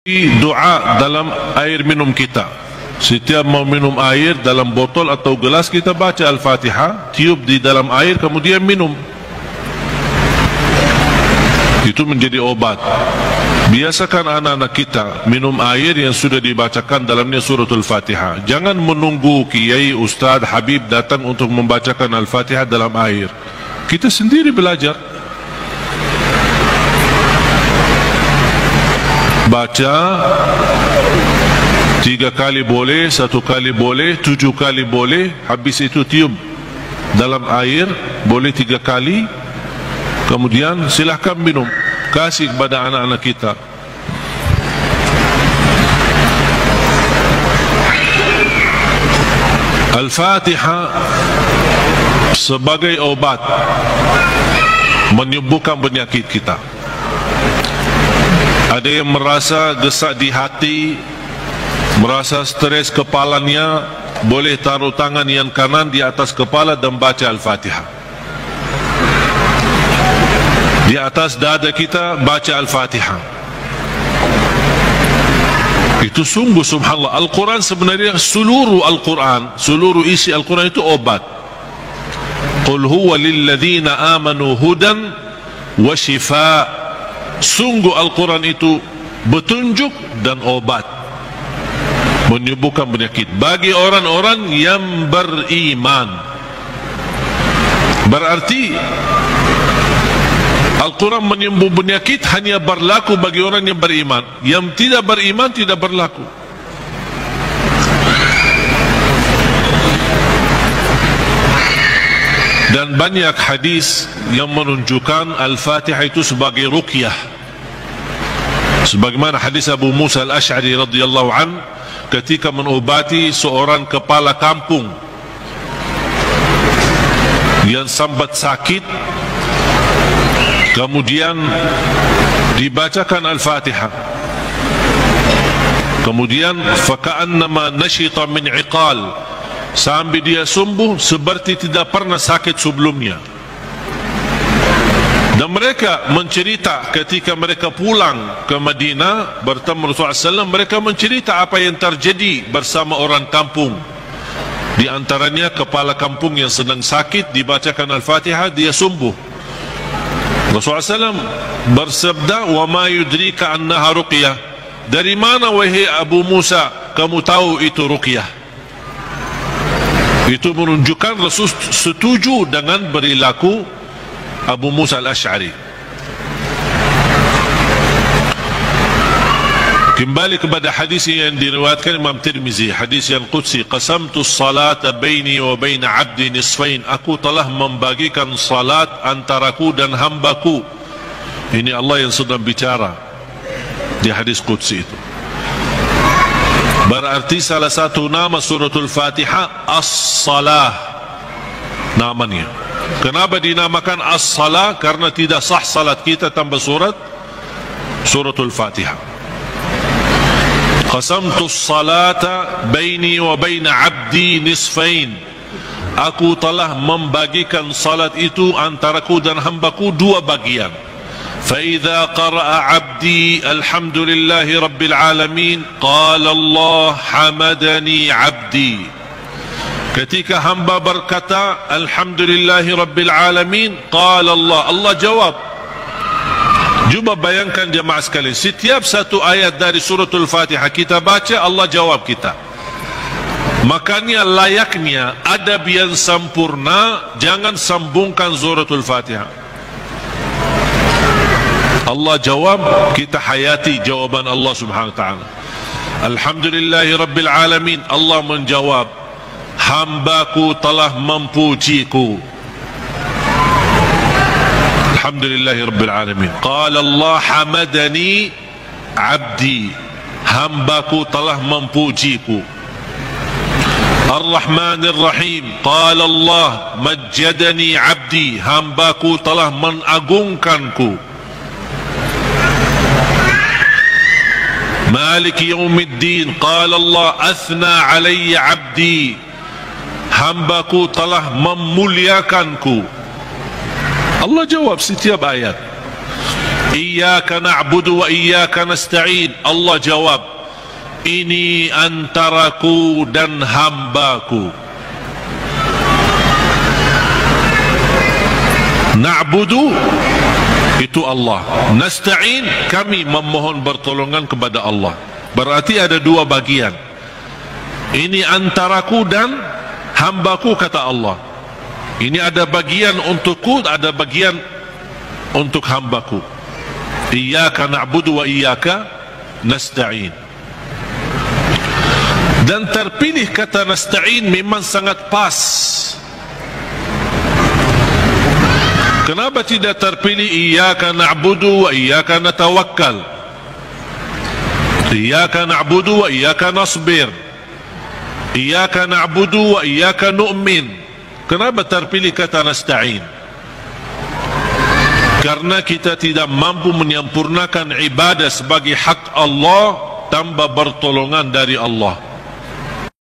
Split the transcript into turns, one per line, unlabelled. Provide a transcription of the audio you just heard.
Doa dalam air minum kita. Setiap mau minum air dalam botol atau gelas, kita baca Al-Fatihah, tiup di dalam air, kemudian minum. Itu menjadi obat. Biasakan anak-anak kita minum air yang sudah dibacakan dalamnya suratul Fatihah. Jangan menunggu kiai, ustaz, habib datang untuk membacakan Al-Fatihah dalam air. Kita sendiri belajar. Baca 3 kali boleh, 1 kali boleh, 7 kali boleh. Habis itu tiup dalam air, boleh 3 kali. Kemudian silahkan minum. Kasih kepada anak-anak kita. Al-Fatihah sebagai obat menyembuhkan penyakit kita. Ada yang merasa gesak di hati, merasa stres kepalanya, boleh taruh tangan yang kanan di atas kepala dan baca Al-Fatihah. Di atas dada kita baca Al-Fatihah. Itu sungguh subhanallah. Al-Quran sebenarnya seluruh Al-Quran, seluruh isi Al-Quran itu obat. Qul huwa lilladzina amanu hudan wa shifa. Sungguh Al-Quran itu petunjuk dan obat, menyembuhkan penyakit bagi orang-orang yang beriman. Berarti Al-Quran menyembuh penyakit hanya berlaku bagi orang yang beriman. Yang tidak beriman tidak berlaku. Dan banyak hadis yang menunjukkan Al-Fatihah itu sebagai ruqyah. Sebagaimana hadis Abu Musa Al-Ash'ari radhiyallahu an ketika menobati seorang kepala kampung yang sambat sakit, kemudian dibacakan Al-Fatihah, kemudian faka'annama nashita min iqal, sampai dia sembuh seperti tidak pernah sakit sebelumnya. Dan mereka mencerita ketika mereka pulang ke Madinah bertemu Rasulullah SAW, mereka mencerita apa yang terjadi bersama orang kampung. Di antaranya kepala kampung yang sedang sakit, dibacakan Al-Fatihah, dia sembuh. Rasulullah SAW bersabda, wa ma yudrika annaha ruqyah. Dari mana wahai Abu Musa kamu tahu itu ruqyah? Itu menunjukkan Rasul setuju dengan perilaku Abu Musa Al-Ash'ari. Kembali kepada hadis yang diriwayatkan Imam Tirmizi, hadis yang qudsi, qasamtu salata baini wa baina abdi nisfain. Aku telah membagikan salat antaraku dan hambaku. Ini Allah yang sedang bicara di hadis qudsi itu. Berarti salah satu nama suratul Fatihah As-Salah namanya. Kenapa dinamakan As-Salah? Karena tidak sah salat kita tanpa suratul Fatihah. Qasamtu as-salata baini wa baina abdi nisfain. Aku telah membagikan salat itu antaraku dan hambaku 2 bagian. Fa idza qara'a abdi alhamdulillahi rabbil alamin qala Allah hamadani abdi. Ketika hamba berkata alhamdulillahi rabbil alamin qala Allah, Allah jawab. Cuba bayangkan jemaah sekalian, setiap satu ayat dari suratul Fatihah kita baca, Allah jawab kita. Makanya layaknya adab yang sempurna, jangan sambungkan suratul Fatihah. Allah jawab, kita hayati jawaban Allah subhanahu wa ta'ala. Alhamdulillahi rabbil alamin, Allah menjawab, hambaku telah memujiku. Alhamdulillahi rabbil alamin. Qala Allah hamadani abdi, hambaku telah memujiku. Ar-Rahmanir Rahim. Qala Allah majjadani abdi, hambaku telah mengagungkanku. Maliki yaumiddin. Qala Allah athna alayya abdi, hambaku telah memuliakanku. Allah jawab setiap ayat. Iyyaka na'budu wa iyyaka nasta'in. Allah jawab, ini antaraku dan hambaku. Na'budu itu Allah, nasta'in kami memohon pertolongan kepada Allah. Berarti ada dua bagian. Ini antaraku dan hambaku, kata Allah. Ini ada bagian untukku, ada bagian untuk hambaku. Iyyaka na'budu wa iyyaka nasta'in. Dan terpilih kata nasta'in memang sangat pas. Kenapa tidak terpilih iyyaka na'budu wa iyyaka natawakkal? Iyyaka na'budu wa iyyaka nasbir. Iyyaka na'budu wa iyyaka nu'min. Kenapa terpilih kata nasta'in? Karena kita tidak mampu menyempurnakan ibadah sebagai hak Allah tanpa pertolongan dari Allah.